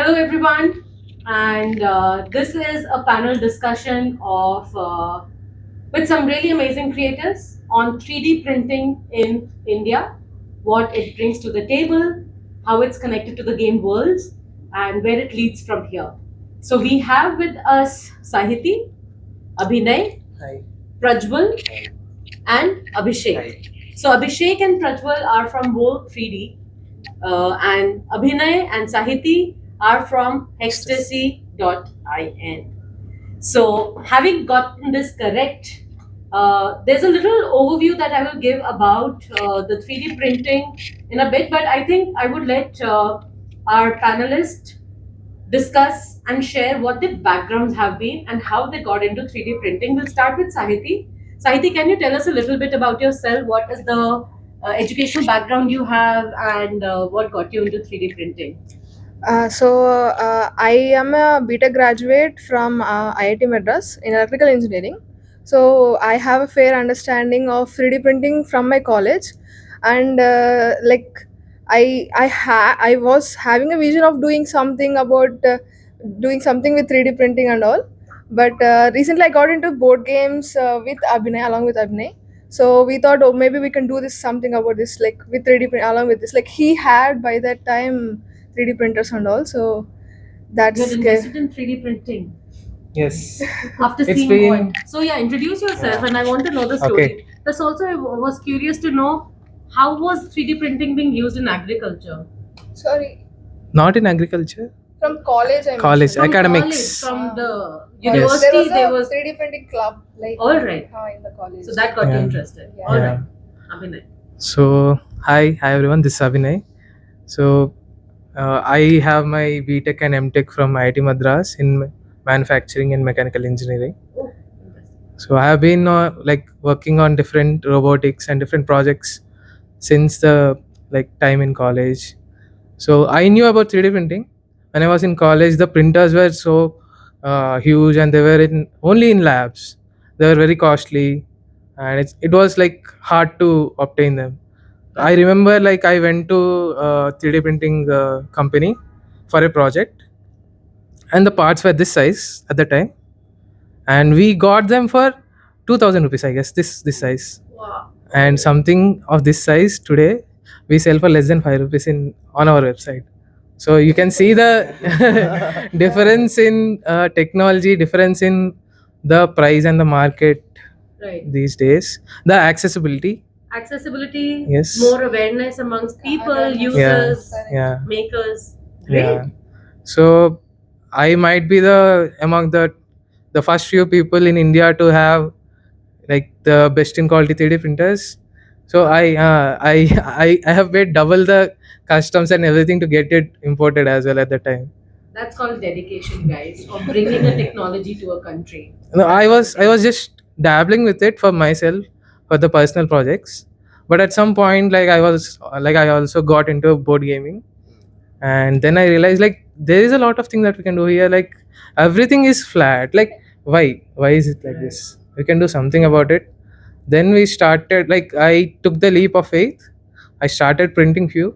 Hello, everyone, and this is a panel discussion of with some really amazing creators on 3D printing in India, what it brings to the table, how it's connected to the game worlds, and where it leads from here. So we have with us Sahiti, Abhinay, Hi. Prajwal, and Abhishek. Hi. So Abhishek and Prajwal are from World 3D, and Abhinay and Sahiti are from ecstasy.in. So, having gotten this correct, there's a little overview that I will give about the 3D printing in a bit, but I think I would let our panelists discuss and share what their backgrounds have been and how they got into 3D printing. We'll start with Sahiti. Sahiti, can you tell us a little bit about yourself? What is the educational background you have and what got you into 3D printing? I am a BTech graduate from IIT Madras in electrical engineering. So I have a fair understanding of 3D printing from my college, and I was having a vision of doing something about doing something with 3D printing and all. But recently I got into board games with Abhinay along with Abhinay. So we thought, oh, maybe we can do this something about this, like with 3D print along with this. Like he had by that time 3D printers and all. So You're that's interested in 3D printing Yes. after It's seeing been what? So yeah, introduce yourself, Yeah. and I want to know the story. Okay. Plus, also I was curious to know how was 3D printing being used in agriculture? sorry, Not in agriculture. from college. I College, mentioned. From academics. college, from the Yes. university, There there was was. a 3D printing club, like All right. in the college. So that got you Yeah. interested. Yeah. All Yeah. right, Abhinay. So hi everyone. This is Abhinay. So I have my BTech and MTech from IIT Madras in manufacturing and mechanical engineering. Oh, interesting. So I have been working on different robotics and different projects since the time in college. So I knew about 3D printing when I was in college. The printers were so huge, and they were in only in labs. They were very costly, and it was like hard to obtain them. I remember I went to a 3D printing company for a project, and the parts were this size at the time, and we got them for 2,000 rupees, I guess. This size, Wow. and something of this size today we sell for less than 5 rupees in on our website. So you can see the difference in technology, difference in the price and the market Right. these days. The accessibility. Accessibility, Yes. more awareness amongst people, Awareness. users, Yeah. makers. Great. Yeah. So I might be among the first few people in India to have the best in quality 3D printers. So I have paid double the customs and everything to get it imported as well at the time. That's called dedication, guys, of bringing a technology to a country. No, I was just dabbling with it for myself, for the personal projects. But at some point, I also got into board gaming, and then I realized there is a lot of things that we can do here. Like everything is flat. Why is it like this? We can do something about it. Then we started. I took the leap of faith. I started printing few,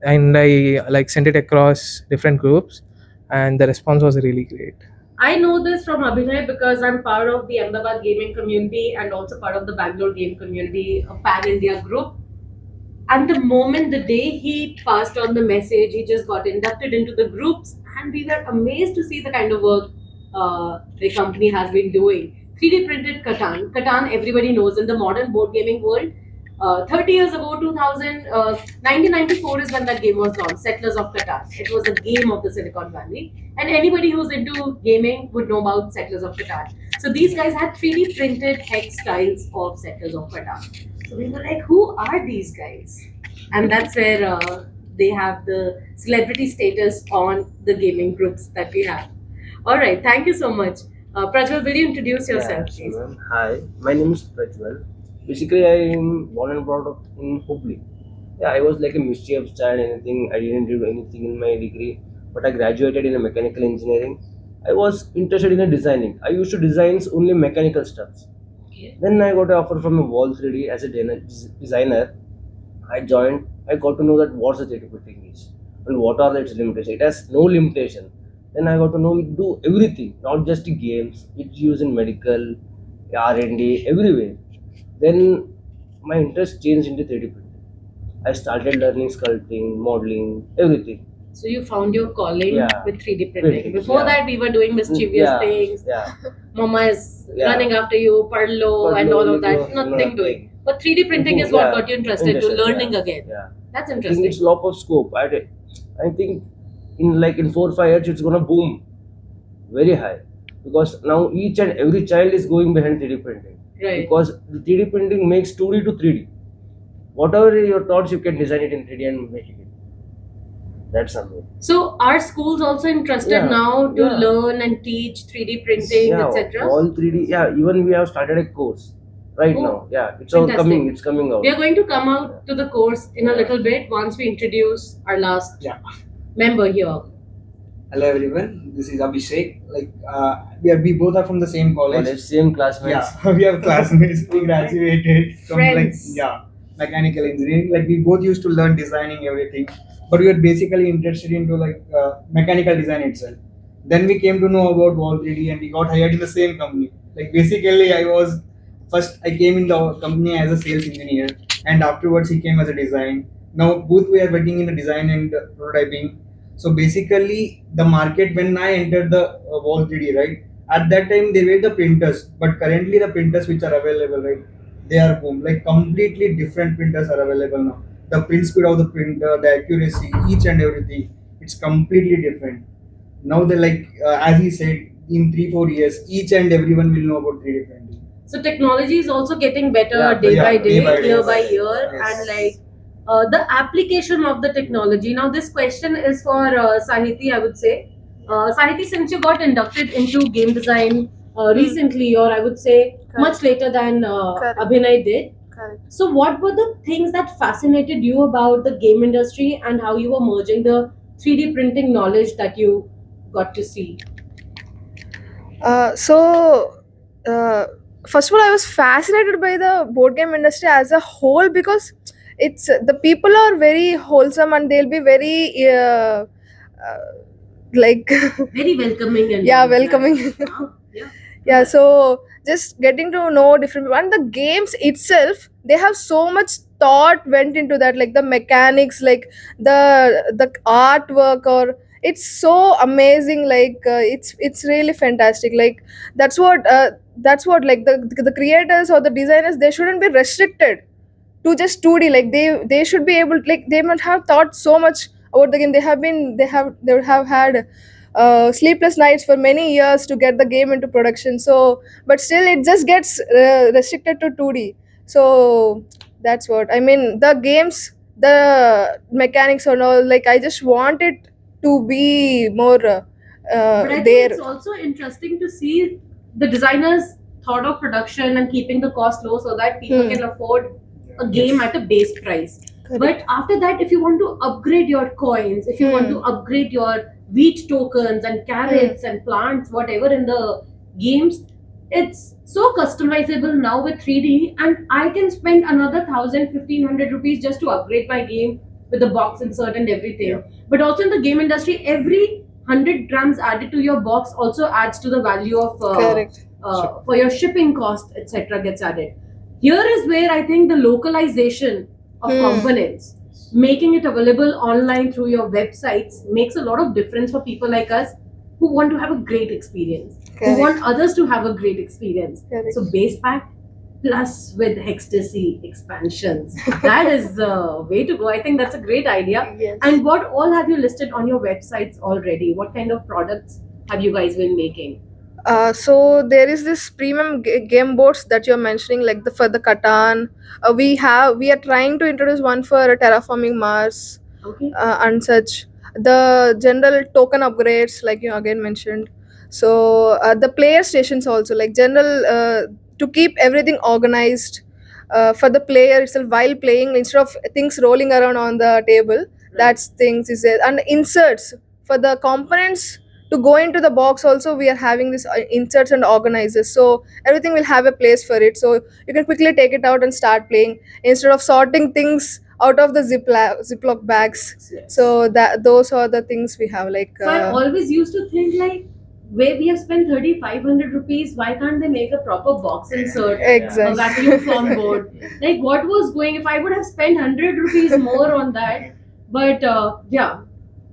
and I sent it across different groups, and the response was really great. I know this from Abhinay because I'm part of the Ahmedabad gaming community and also part of the Bangalore game community, a pan India group. And the moment, the day he passed on the message, he just got inducted into the groups, and we were amazed to see the kind of work the company has been doing. 3D printed Catan. Catan, everybody knows in the modern board gaming world. 30 years ago, 1994 is when that game was launched, Settlers of Catan. It was a game of the Silicon Valley. And anybody who's into gaming would know about Settlers of Catan. So these guys had 3D printed hex tiles of Settlers of Catan. So we were like, who are these guys? And that's where they have the celebrity status on the gaming groups that we have. All right, thank you so much. Prajwal, will you introduce yourself, Sure, please? ma'am. Hi, my name is Prajwal. Basically, I am born and brought up in Hubli. Yeah, I was like a mischievous child. Anything I didn't do anything in my degree, but I graduated in a mechanical engineering. I was interested in a designing. I used to design only mechanical stuff. Okay. Then I got an offer from a Wall 3D as a designer. I joined. I got to know that what the 3D printing is. and what are its limitations. It has no limitation. Then I got to know it do everything, not just games. It's used in medical, R&D, everywhere. Then my interest changed into 3D printing. I started learning sculpting, modeling, everything. So you found your calling Yeah. with 3D printing. Printing, Before yeah. that, we were doing mischievous Yeah, things. yeah. Mama is Yeah. running after you, Parlo, and Parlo, all of that. Lego, Nothing nothing. doing. But 3D printing is what Yeah. got you interested to Interested, learning yeah. again. Yeah. That's I think interesting. it's lot of scope. I think in 4 5 years it's gonna boom very high, because now each and every child is going behind 3D printing. Right. Because the 3D printing makes 2D to 3D. Whatever your thoughts, you can design it in 3D and make it. That's something. So are schools also interested Yeah, now to yeah. learn and teach 3D printing, Yeah, etc.? all 3D. Yeah, even we have started a course right Oh, now. Yeah, it's all fantastic. coming. It's coming out. We are going to come out to the course in a Yeah. little bit once we introduce our last Yeah. member here. Hello everyone, this is Abhishek. We both are from the same college. College, same classmates. Yeah, we have classmates. We graduated from Friends. mechanical engineering. Like we both used to learn designing everything, but we were basically interested into mechanical design itself. Then we came to know about Wall 3D and we got hired in the same company. Like basically, I came in the company as a sales engineer, and afterwards he came as a design. Now both we are working in the design and prototyping. So basically, the market when I entered the Wall 3D, right? At that time they were the printers, but currently the printers which are available, right? They are boom. Like completely different printers are available now. The print speed of the printer, the accuracy, each and everything, it's completely different. Now they as he said, in 3 4 years, each and everyone will know about 3D printing. So technology is also getting better Yeah, day yeah, by day, day by day. year by year, Yes. and the application of the technology. Now, this question is for Sahiti, I would say. Sahiti, since you got inducted into game design recently, or I would say much later than Correct. Abhinay did. Correct. So, what were the things that fascinated you about the game industry and how you were merging the 3D printing knowledge that you got to see? First of all, I was fascinated by the board game industry as a whole because it's the people are very wholesome and they'll be very like Very welcoming and Yeah, all that. welcoming. Yeah. yeah. So just getting to know different people and the games itself, they have so much thought went into that, like the mechanics, like the artwork, or it's so amazing. It's really fantastic. Like that's what like the creators or the designers, they shouldn't be restricted to just 2D. Like they should be able, like they must have thought so much about the game. They would have had sleepless nights for many years to get the game into production. So but still it just gets restricted to 2D. So that's what I mean. The games, the mechanics and all, like I just want it to be more But I think there. it's also interesting to see the designers thought of production and keeping the cost low so that people Hmm. can afford a game at a base price. Correct. But after that, if you want to upgrade your coins, if you want to upgrade your wheat tokens and carrots and plants, whatever in the games, it's so customizable now with 3D, and I can spend another 1,000, 1,500 rupees just to upgrade my game with the box insert and everything. Yeah. But also in the game industry, every 100 grams added to your box also adds to the value of Correct. for your shipping cost, etc. gets added. Here is where I think the localization of components, making it available online through your websites, makes a lot of difference for people like us who want to have a great experience, who Correct. want others to have a great experience. Correct. So base pack plus with Hextasy expansions, that is the way to go. I think that's a great idea. Yes. And what all have you listed on your websites already? What kind of products have you guys been making? So there is this premium game boards that you're mentioning, like for the Catan. We are trying to introduce one for terraforming Mars Okay. and such. The general token upgrades, like you again mentioned. So the player stations also, like general to keep everything organized for the player itself while playing, instead of things rolling around on the table. That's things is there. And inserts for the components to go into the box also, we are having this inserts and organizers, so everything will have a place for it, so you can quickly take it out and start playing instead of sorting things out of the Ziploc bags. Yes. So that those are the things we have. Like So I always used to think like, where we have spent 3,500 rupees, why can't they make a proper box insert? A exactly. vacuum form board. Like, what was going? If I would have spent 100 rupees more on that, but yeah,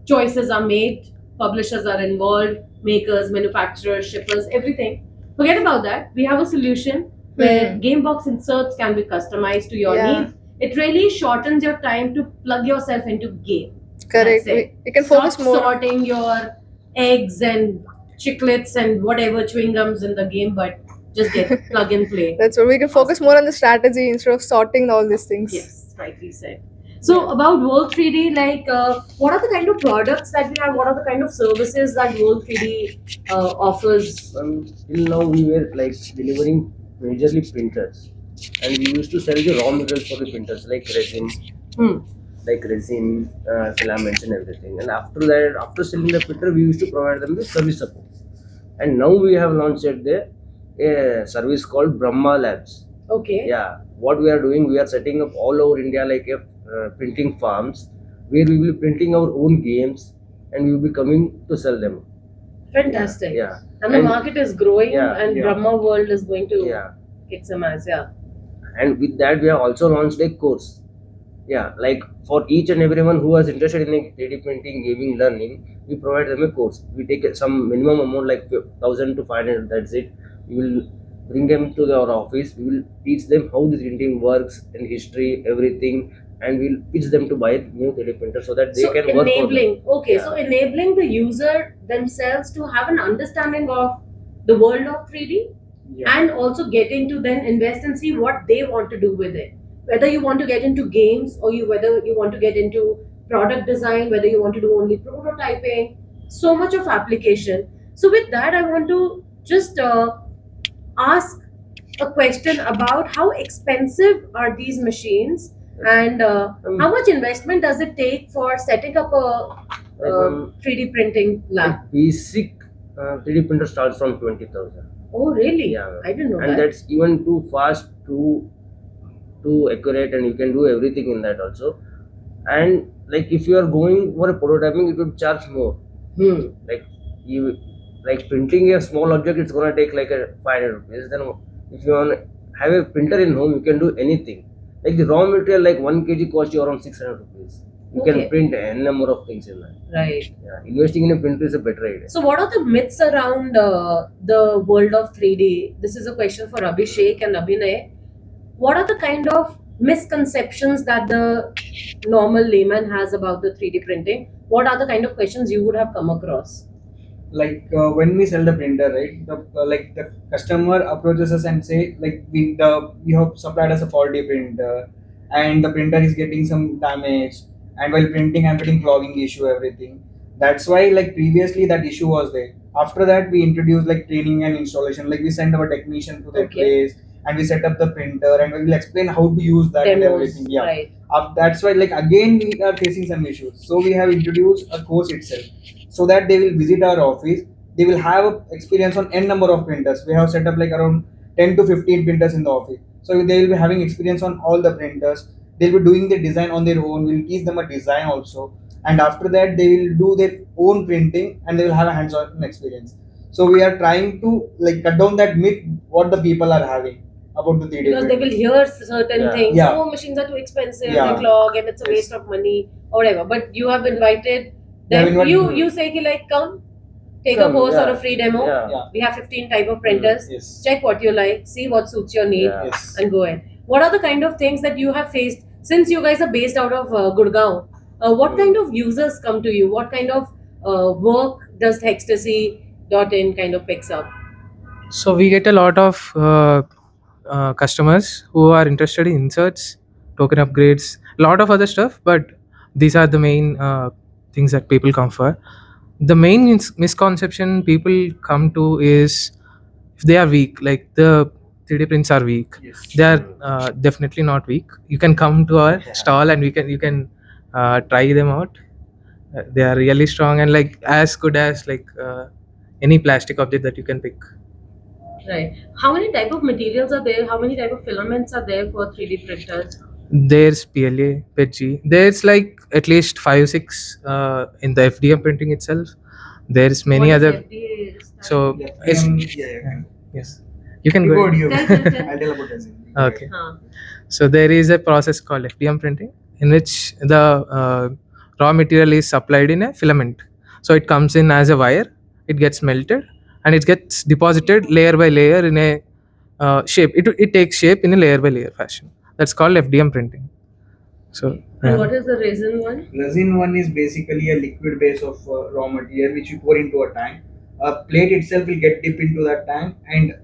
choices are made, publishers are involved, makers, manufacturers, shippers, everything. Forget about that. We have a solution where game box inserts can be customized to your Yeah. needs. It really shortens your time to plug yourself into game. Correct. That's it. We can Stop focus more. sorting your eggs and chiclets and whatever chewing gums in the game, but just get plug and play. That's what we can focus more on the strategy instead of sorting all these things. Yes, rightly said. So about World 3D, like what are the kind of products that we have? What are the kind of services that World 3D offers? Till now we were like delivering majorly printers, and we used to sell the raw materials for the printers like resin, Hmm. filaments and everything. And after that, after selling the printer, we used to provide them with service support. And now we have launched a service called Brahma Labs. Okay. Yeah, what we are doing, we are setting up all over India like a printing farms where we will be printing our own games and we will be coming to sell them. Fantastic. Yeah. And the market is growing, Yeah, and yeah. Brahma World is going to Yeah. kick some ass. Yeah. And with that we have also launched a course. Yeah, like for each and everyone who is interested in like 3D printing, gaming, learning, we provide them a course. We take some minimum amount like 1,000 to 500. That's it. We will bring them to our office. We will teach them how the printing works and history, everything, and we'll teach them to buy a new 3D printer so that they So can work for them. enabling, okay, Yeah. so enabling the user themselves to have an understanding of the world of 3D, Yeah. and also getting to then invest and see what they want to do with it. Whether you want to get into games, or whether you want to get into product design, whether you want to do only prototyping, so much of application. So with that, I want to just ask a question about how expensive are these machines, and how much investment does it take for setting up a Um, 3D printing lab? basic 3D printer starts from 20,000. Oh, really? Yeah. I didn't know And that. that's even too fast, too accurate, and you can do everything in that also. And like if you are going for a prototyping, it would charge more. Hmm. Like you like printing a small object, it's gonna take like a 500 rupees. Then if you want have a printer in home, you can do anything. Like the raw material, like 1 kg cost you around 600 rupees. You Okay. can print n number of things in that. Right. Yeah, investing in a printer is a better idea. So, what are the myths around the world of 3D? This is a question for Abhishek and Abhinay. What are the kind of misconceptions that the normal layman has about the 3D printing? What are the kind of questions you would have come across? Like when we sell the printer, right? The customer approaches us and say like you have supplied us a faulty printer, and the printer is getting some damage, and while printing I'm getting clogging issue, everything. That's why like previously that issue was there. After that we introduced like training and installation. Like we send our technician to their Okay. place and we set up the printer and we will explain how to use that and Demos, everything. Yeah. right? That's why like again we are facing some issues, so we have introduced a course itself so that they will visit our office. They will have a experience on n number of printers. We have set up like around 10 to 15 printers in the office, so they will be having experience on all the printers. They'll be doing the design on their own. We'll teach them a design also, and after that they will do their own printing and they will have a hands-on experience. So we are trying to like cut down that myth what the people are having about the 3D Because they printing. will hear certain Yeah. things. Yeah. Oh, machines are too expensive. Yeah. They clog, and it's a Yes. waste of money or whatever. But you have invited They have them. invited You say ki like come, take Come, a course or yeah. a free demo. Yeah. Yeah. We have 15 type of printers. Yes. Check what you like, see what suits your need, Yeah. Yes. and go ahead. What are the kind of things that you have faced since you guys are based out of Gurgaon? What kind of users come to you? What kind of work does Hextasy.in kind of picks up? So we get a lot of customers who are interested in inserts, token upgrades, a lot of other stuff, but these are the main things that people come for. The main misconception people come to is if they are weak, like the 3D prints are weak. Yes. They are definitely not weak. You can come to our Yeah. stall and you can try them out. They are really strong and like as good as like any plastic object that you can pick. Right. How many type of materials are there? How many type of filaments are there for 3D printers? There's PLA, PETG. There's like at least 5 6 in the FDM printing itself. There's many What is other. FDA is that? So Yeah, it's yeah. yes. You can You go. go, ahead. you go. Tell. I'll tell about resin. Okay. Huh. So there is a process called FDM printing in which the raw material is supplied in a filament. So it comes in as a wire, it gets melted, and it gets deposited layer by layer in a shape. It takes shape in a layer by layer fashion. That's called FDM printing. So And yeah. what is the resin one? Resin one is basically a liquid base of raw material which you pour into a tank. A plate itself will get dipped into that tank, and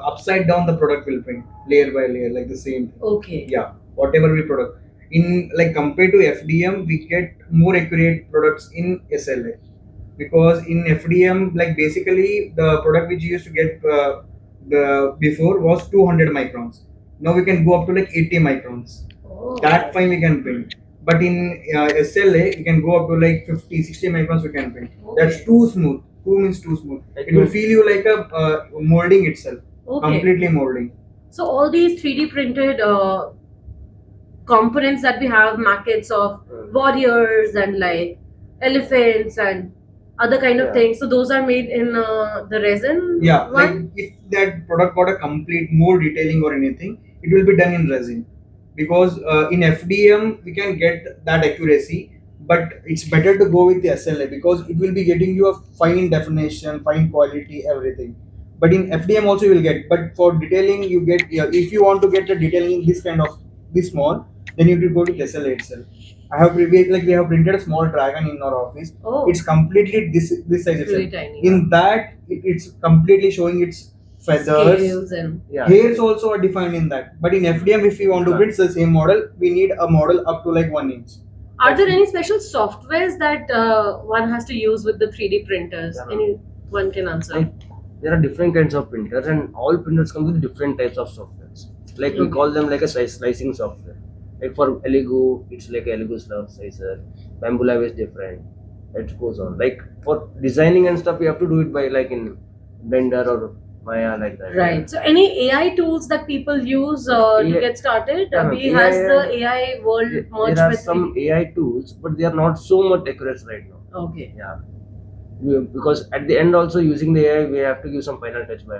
upside down the product will print layer by layer, like the same thing. Okay. Yeah, whatever we product. In like compared to FDM, we get more accurate products in SLA, because in FDM, like basically the product which you used to get the before was 200 microns. Now we can go up to like 80 microns. Oh. That fine we can print. But in SLA, we can go up to like 50, 60 microns we can print. That's Okay. too smooth. Too means too smooth. It will feel you like a molding itself. Okay. Completely molding. So all these 3D printed components that we have, maquettes of warriors and like elephants and other kind of Yeah. things. So those are made in the resin Yeah, like one. if that product got a complete more detailing or anything, it will be done in resin. Because in FDM we can get that accuracy, but it's better to go with the SLA because it will be getting you a fine definition, fine quality, everything. But in FDM also you will get. But for detailing, you get, yeah, if you want to get the detailing this kind of this small, then you will go with SLA itself. I have like we have printed a small dragon in our office. Oh, It's completely this size really itself. tiny. In that, it's completely showing its feathers. Scales and Yeah. Hairs also are defined in that. But in FDM, if we want to print the same model, we need a model up to like 1 inch. are there any special softwares that one has to use with the 3D printers? Yeah. Anyone can answer. Like, there are different kinds of printers, and all printers come with different types of softwares. Like we Okay. call them like a slicing software. Like for Elegoo, it's like Elegoo slicer. Bamboo is different. It goes on. Like for designing and stuff, we have to do it by like in Blender or Maya, like that. Right. So, any AI tools that people use to AI get started? Yeah, Abhi AI has the AI world There merged are with some 3D? AI tools, but they are not so much accurate right now. Okay. Yeah. Because at the end, also using the AI, we have to give some final touch by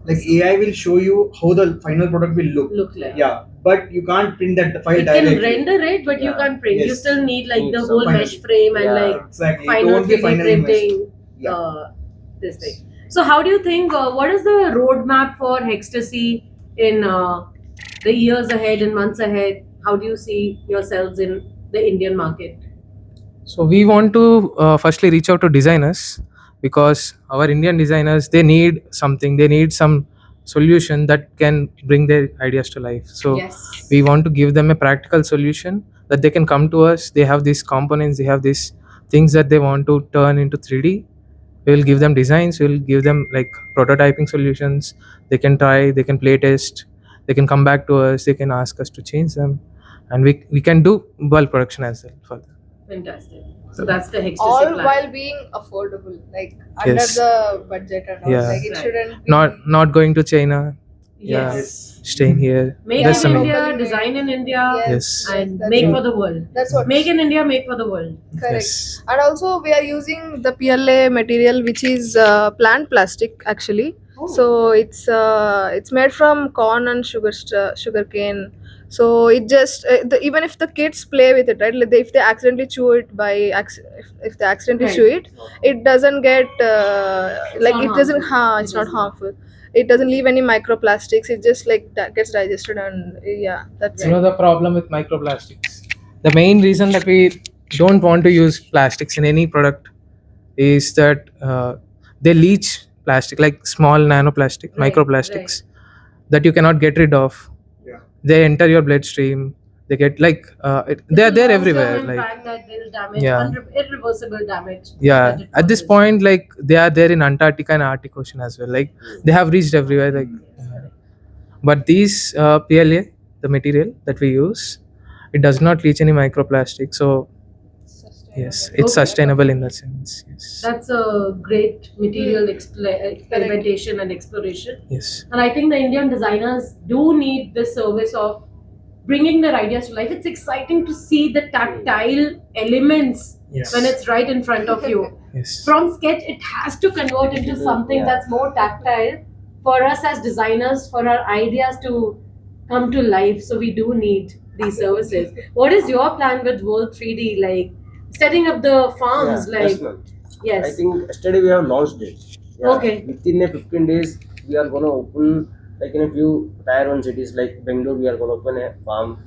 Like AI will show you how the final product will look. Look like. Yeah, but you can't print that file It directly. can render it, but you Yeah. can't print. You Yes. still need like Need the some whole final- mesh frame and Yeah. like Exactly. It final won't be 3D final image. printing. Yeah. This thing. So, how do you think? What is the roadmap for Hextasy in the years ahead and months ahead? How do you see yourselves in the Indian market? So we want to firstly reach out to designers, because our Indian designers, they need something, they need some solution that can bring their ideas to life. So Yes. we want to give them a practical solution that they can come to us. They have these components, they have these things that they want to turn into 3D. We will give them designs, we will give them like prototyping solutions. They can try, they can play test, they can come back to us, they can ask us to change them, and we can do bulk production as well for them. Fantastic. So that's the Hextasy All plan. while being affordable, like under Yes. the budget and all. Yeah. Like it Right. shouldn't be Not going to China, Yes. staying here. Made That's in the main. India, Locally made. design in India, Yes. and that's make what- for the world. That's what. Make in India, make for the world. Correct. Yes. And also we are using the PLA material, which is plant plastic actually. Oh. So it's made from corn and sugar cane. So it just even if the kids play with it, right? Like if they accidentally chew it if they accidentally Right. chew it, it doesn't get like not it doesn't harmful. it's It not doesn't. harmful. It doesn't leave any microplastics. It just like that gets digested, and yeah, that's You know the problem with microplastics. The main reason that we don't want to use plastics in any product is that they leach plastic, like small nanoplastic, Right, microplastics that you cannot get rid of. Yeah. They enter your bloodstream. They get like they're there everywhere. Like Impact that they'll damage, Yeah. irreversible damage. yeah, that it at this causes. point, like they are there in Antarctica and Arctic Ocean as well. Like they have reached everywhere. Like, but these PLA, the material that we use, it does not leach any microplastic. So yes, it's Okay. sustainable in that sense. Yes. That's a great material experimentation and exploration. Yes. And I think the Indian designers do need this service of bringing their ideas to life. It's exciting to see the tactile elements Yes. when it's right in front of you. Yes. From sketch, it has to convert into something Yeah. that's more tactile for us as designers, for our ideas to come to life. So we do need these services. What is your plan with World 3D? Like setting up the farms, Yeah, like yes, ma'am. I yes. think yesterday we have launched it. Yeah, Okay. Within a 15 days, we are gonna open like in a few tier one cities like Bangalore. We are gonna open a farm.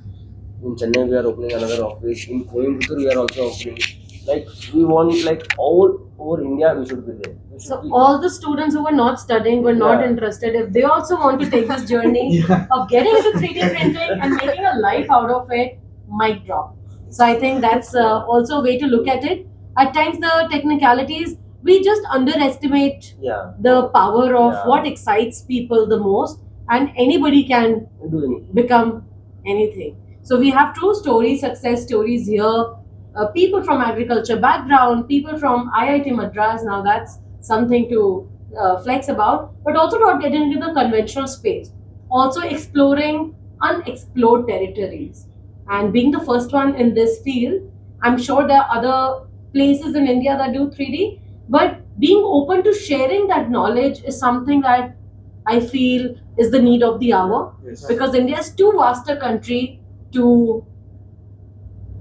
In Chennai, we are opening another office. In Coimbatore, we are also opening. Like we want like all over India, we should be there. We should So be all the students who were not studying, were not Yeah. interested, if they also want to take this journey of getting into 3D printing and making a life out of it, mic drop. So I think that's also a way to look at it. At times the technicalities, we just underestimate yeah. the power of Yeah. what excites people the most, and anybody can Do anything. become anything. So we have true stories, success stories here. People from agriculture background, people from IIT Madras. Now that's something to flex about, but also not get into the conventional space. Also exploring unexplored territories and being the first one in this field. I'm sure there are other places in India that do 3D, but being open to sharing that knowledge is something that I feel is the need of the hour, Yes. because India is too vast a country to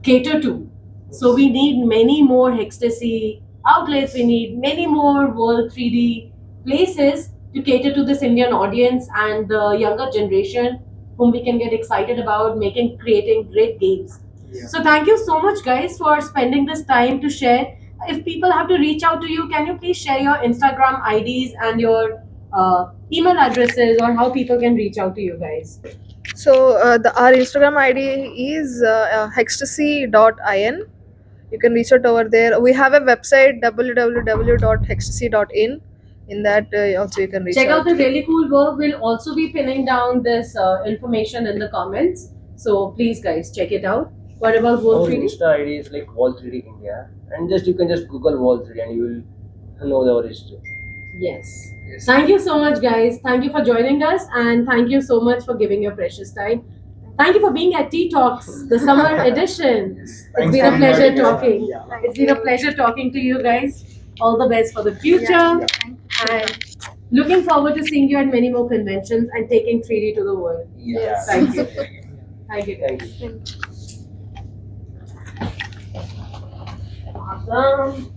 cater to. So we need many more Hextasy outlets, we need many more World 3D places to cater to this Indian audience and the younger generation whom we can get excited about creating great games. Yeah. So thank you so much guys for spending this time to share. If people have to reach out to you, can you please share your Instagram IDs and your email addresses, or how people can reach out to you guys? So our Instagram ID is hextasy.in. You can reach out over there. We have a website www.hextasy.in. In that also you can reach Check out out. the really cool work. We'll also be pinning down this information in the comments. So please, guys, check it out. What about World Our 3D? Insta ID is like Wall 3D India, and you can just Google Wall 3D and you will know our history. Yes. Thank you so much, guys. Thank you for joining us, and thank you so much for giving your precious time. Thank you for being at Tea Talks, the summer edition. It's Thanks been for a pleasure inviting us. talking. Yeah. It's been a pleasure talking to you guys. All the best for the future. And looking forward to seeing you at many more conventions and taking 3D to the world. Yeah. Thank you. Thank you, guys. Thank you. Awesome.